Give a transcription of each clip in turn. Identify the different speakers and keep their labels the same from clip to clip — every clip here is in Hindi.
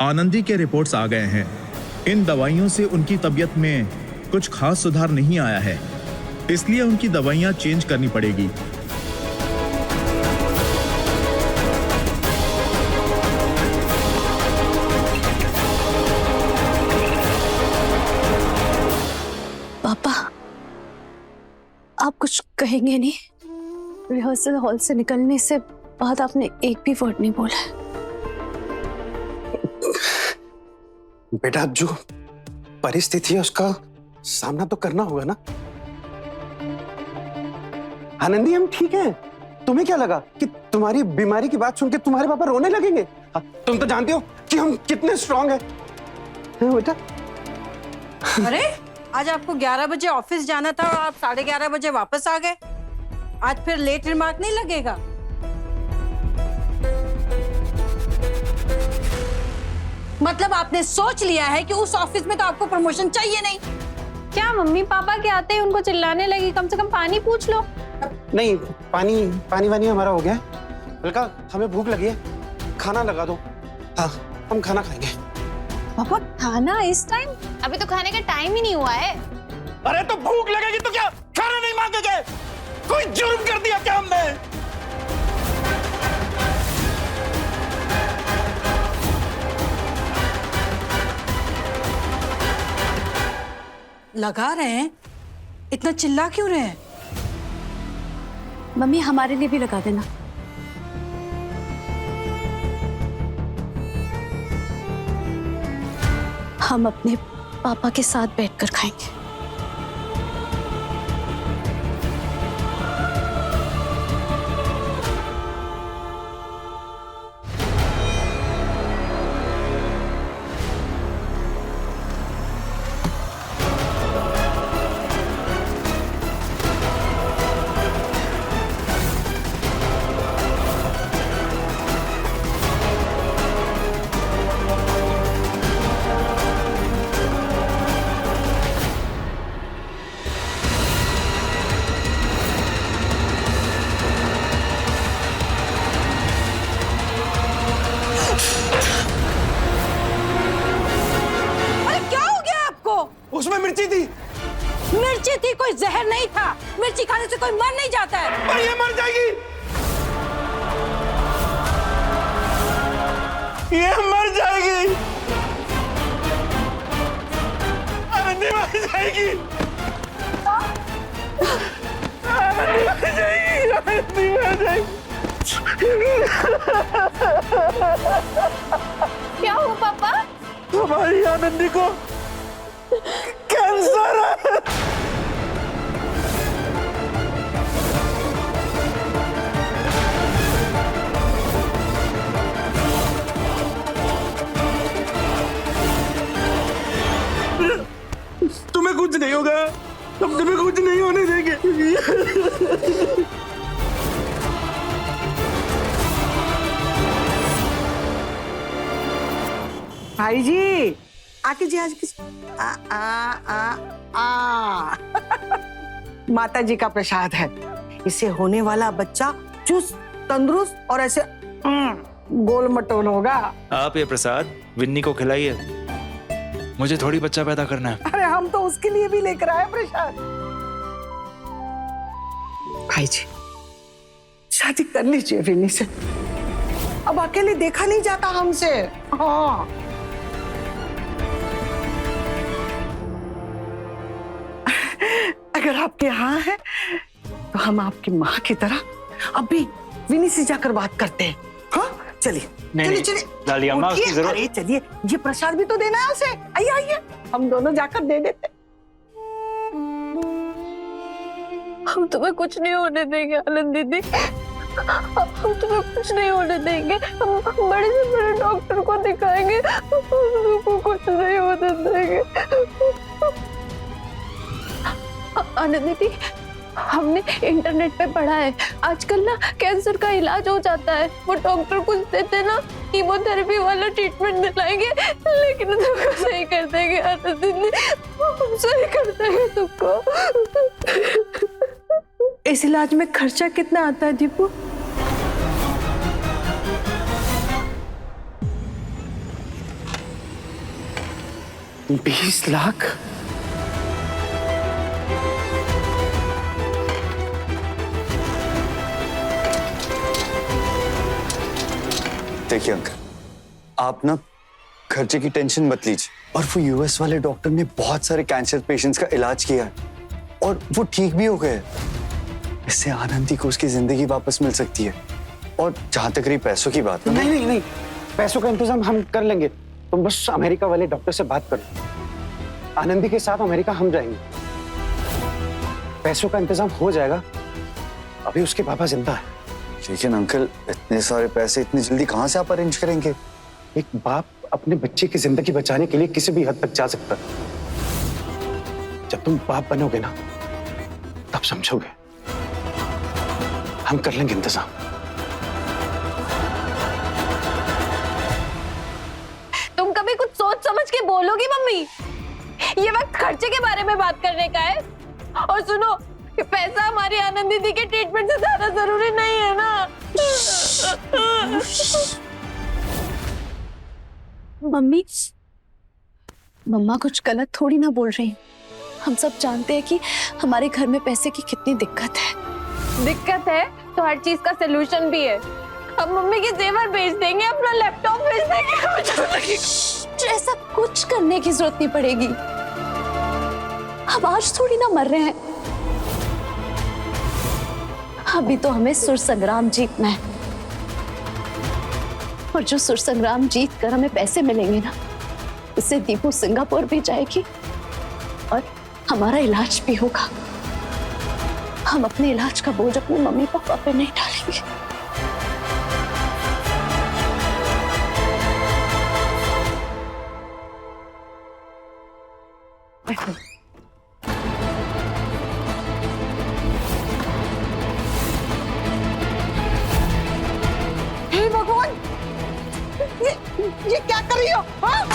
Speaker 1: आनंदी के रिपोर्ट्स आ गए हैं। इन दवाइयों से उनकी तबीयत में कुछ खास सुधार नहीं आया है, इसलिए उनकी दवाइयां चेंज करनी पड़ेगी।
Speaker 2: पापा, आप कुछ कहेंगे नहीं? रिहर्सल हॉल से निकलने से बाद आपने एक भी वर्ड नहीं बोला।
Speaker 3: बेटा, जो परिस्थिति है उसका सामना तो करना होगा ना। आनंदी, हम ठीक हैं। तुम्हें क्या लगा कि तुम्हारी बीमारी की बात सुन के तुम्हारे पापा रोने लगेंगे? तुम तो जानते हो कि हम कितने स्ट्रांग हैं। बेटा,
Speaker 4: अरे आज आपको 11 बजे ऑफिस जाना था और आप 11:30 बजे वापस आ गए। आज फिर लेट रिमार्क नहीं लगेगा? मतलब आपने सोच लिया है कि उस ऑफिस में तो आपको प्रमोशन चाहिए नहीं?
Speaker 5: क्या मम्मी पापा के आते ही उनको चिल्लाने लगी? कम से कम पानी पूछ लो।
Speaker 3: नहीं, पानी वानी हमारा हो गया है। बल्कि हमें भूख लगी है, खाना लगा दो। हाँ, हम खाना खाएंगे।
Speaker 5: पापा, खाना इस टाइम? अभी तो खाने का टाइम ही नहीं हुआ है।
Speaker 3: अरे तो भूख लगेगी तो क्या खाना नहीं मांगेंगे? कोई जुर्म कर दिया क्या हमने?
Speaker 4: लगा रहे हैं? इतना चिल्ला क्यों रहे हैं?
Speaker 2: मम्मी, हमारे लिए भी लगा देना। हम अपने पापा के साथ बैठकर खाएंगे।
Speaker 3: उसमें मिर्ची थी।
Speaker 4: मिर्ची थी, कोई जहर नहीं था। मिर्ची खाने से कोई मर नहीं जाता है।
Speaker 3: पर ये मर जाएगी, ये मर जाएगी। आनंदी मर जाएगी। आनंदी मर जाएगी। आनंदी मर जाएगी।
Speaker 5: क्या हुआ पापा?
Speaker 3: हमारी आनंदी को कैंसर है। तुम्हें कुछ नहीं होगा, हम तुम्हें कुछ नहीं होने देंगे।
Speaker 6: भाई जी, आके जी आज किस माता जी का प्रसाद है। इससे होने वाला बच्चा चुस्त, तंदुरुस्त और ऐसे गोल मटोल होगा।
Speaker 7: आप ये प्रसाद विन्नी को खिलाइए, मुझे थोड़ी बच्चा पैदा करना है।
Speaker 6: अरे हम तो उसके लिए भी लेकर आए प्रसाद। भाई जी, शादी कर लीजिए विन्नी से। अब अकेले देखा नहीं जाता हमसे। हाँ, अगर आपके यहाँ है तो हम आपकी माँ की तरह अभी विनी से जाकर बात करते हैं। हाँ, चलिए चलिए चलिए।
Speaker 7: लाली अम्मा, उसकी जरूरत।
Speaker 6: अरे चलिए, ये प्रसाद भी तो देना है उसे। आइए आइए, हम दोनों जाकर दे देते।
Speaker 5: हम तुम्हें कुछ नहीं होने देंगे आनंद दीदी, हम तुम्हें कुछ नहीं होने देंगे। हम बड़े से बड़े डॉक्टर को दिखाएंगे, तुमको कुछ नहीं होने देंगे। आनंद दीदी, हमने इंटरनेट पे पढ़ा है आजकल ना कैंसर का इलाज हो जाता है। वो डॉक्टर कुछ देते ना, कीमोथेरेपी वाला ट्रीटमेंट दिलाएंगे, लेकिन तुमको सही कर देंगे आनंद दीदी, हम सही कर देंगे तुमको।
Speaker 2: इस इलाज में खर्चा कितना आता है दीपू?
Speaker 3: 20 लाख?
Speaker 8: देखिए अंकल, आप ना खर्चे की टेंशन मत लीजिए। और वो यूएस वाले डॉक्टर ने बहुत सारे कैंसर पेशेंट्स का इलाज किया है और वो ठीक भी हो गए। इससे आनंदी को उसकी जिंदगी वापस मिल सकती है। और जहां तक रही पैसों की बात,
Speaker 3: नहीं नहीं नहीं, पैसों का इंतजाम हम कर लेंगे। तुम बस अमेरिका वाले डॉक्टर से बात करो। आनंदी के साथ अमेरिका हम जाएंगे। पैसों का इंतजाम हो जाएगा। अभी उसके पापा जिंदा है।
Speaker 8: लेकिन अंकल, इतने सारे पैसे इतनी जल्दी कहाँ से आप अरेंज करेंगे?
Speaker 3: एक बाप अपने बच्चे की जिंदगी बचाने के लिए किसी भी हद तक जा सकता है। जब तुम बाप बनोगे ना, तब समझोगे। हम कर लेंगे इंतजाम।
Speaker 5: तुम कभी कुछ सोच समझ के बोलोगी मम्मी? ये वक्त खर्चे के बारे में बात करने का है। और सुनो, ये पैसा हमारी आनंद दीदी के ट्रीटमेंट से ज्यादा जरूरी नहीं है ना।
Speaker 2: मम्मी, मम्मा कुछ गलत थोड़ी ना बोल रही। हम सब जानते हैं कि हमारे घर में पैसे की कितनी दिक्कत है।
Speaker 5: दिक्कत है तो हर चीज का सलूशन भी है। हम मम्मी के जेवर बेच देंगे, अपना लैपटॉप बेच देंगे।
Speaker 2: ऐसा कुछ करने की जरूरत नहीं पड़ेगी। अब आज थोड़ी ना मर रहे हैं। अभी तो हमें सुर संग्राम जीतना है। और जो सुर संग्राम जीत कर हमें पैसे मिलेंगे ना, उससे दीपू सिंगापुर भी जाएगी और हमारा इलाज भी होगा। हम अपने इलाज का बोझ अपने मम्मी पापा पे नहीं डालेंगे।
Speaker 6: हे भगवान, ये क्या कर रही हो? हाँ?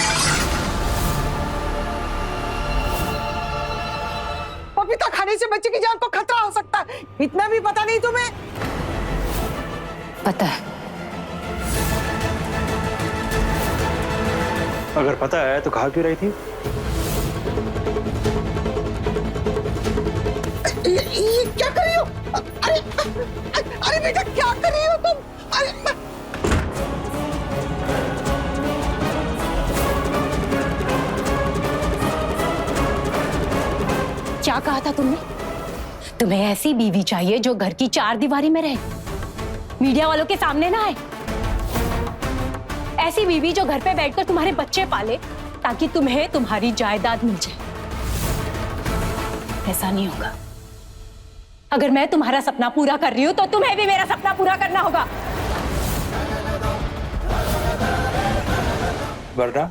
Speaker 6: पपीता खाने से बच्चे की जान को खतरा हो सकता है। इतना भी पता नहीं तुम्हें?
Speaker 5: पता है।
Speaker 7: अगर पता है तो कहा क्यों रही थी?
Speaker 6: ये क्या कर रही हो? अरे अरे बेटा, क्या कर रही हो तुम? अरे
Speaker 9: क्या कहा था तुमने? तुम्हें ऐसी बीवी चाहिए जो घर की चार दीवारी में रहे, मीडिया वालों के सामने ना आए। ऐसी बीवी जो घर पे बैठकर तुम्हारे बच्चे पाले ताकि तुम्हें तुम्हारी जायदाद मिल जाए। ऐसा नहीं होगा। अगर मैं तुम्हारा सपना पूरा कर रही हूं तो तुम्हें भी मेरा सपना पूरा करना होगा।
Speaker 7: वरना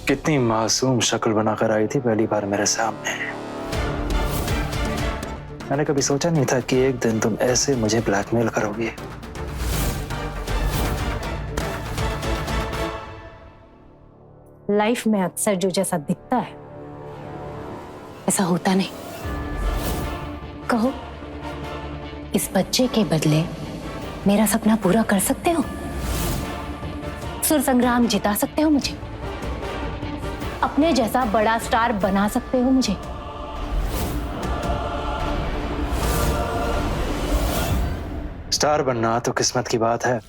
Speaker 7: कितनी मासूम शक्ल बनाकर आई थी पहली बार मेरे सामने। मैंने कभी सोचा नहीं था कि एक दिन तुम ऐसे मुझे ब्लैकमेल करोगे।
Speaker 9: लाइफ में अक्सर जो जैसा दिखता है ऐसा होता नहीं। कहो, इस बच्चे के बदले मेरा सपना पूरा कर सकते हो? सुर संग्राम जिता सकते हो मुझे? अपने जैसा बड़ा स्टार बना सकते हो मुझे?
Speaker 7: स्टार बनना तो किस्मत की बात है।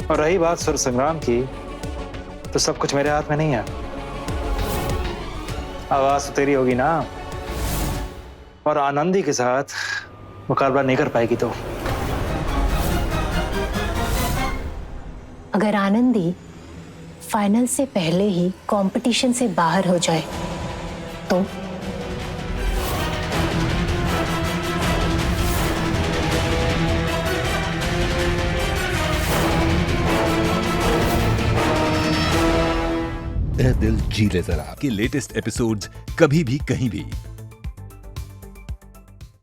Speaker 7: और रही बात सुर संग्राम की, तो सब कुछ मेरे हाथ में नहीं है। आवाज तो तेरी होगी ना, और आनंदी के साथ मुकाबला नहीं कर पाएगी तो।
Speaker 9: अगर आनंदी फाइनल से पहले ही कंपटीशन से बाहर हो जाए तो?
Speaker 10: ए दिल जी ले जरा के लेटेस्ट एपिसोड्स कभी भी कहीं भी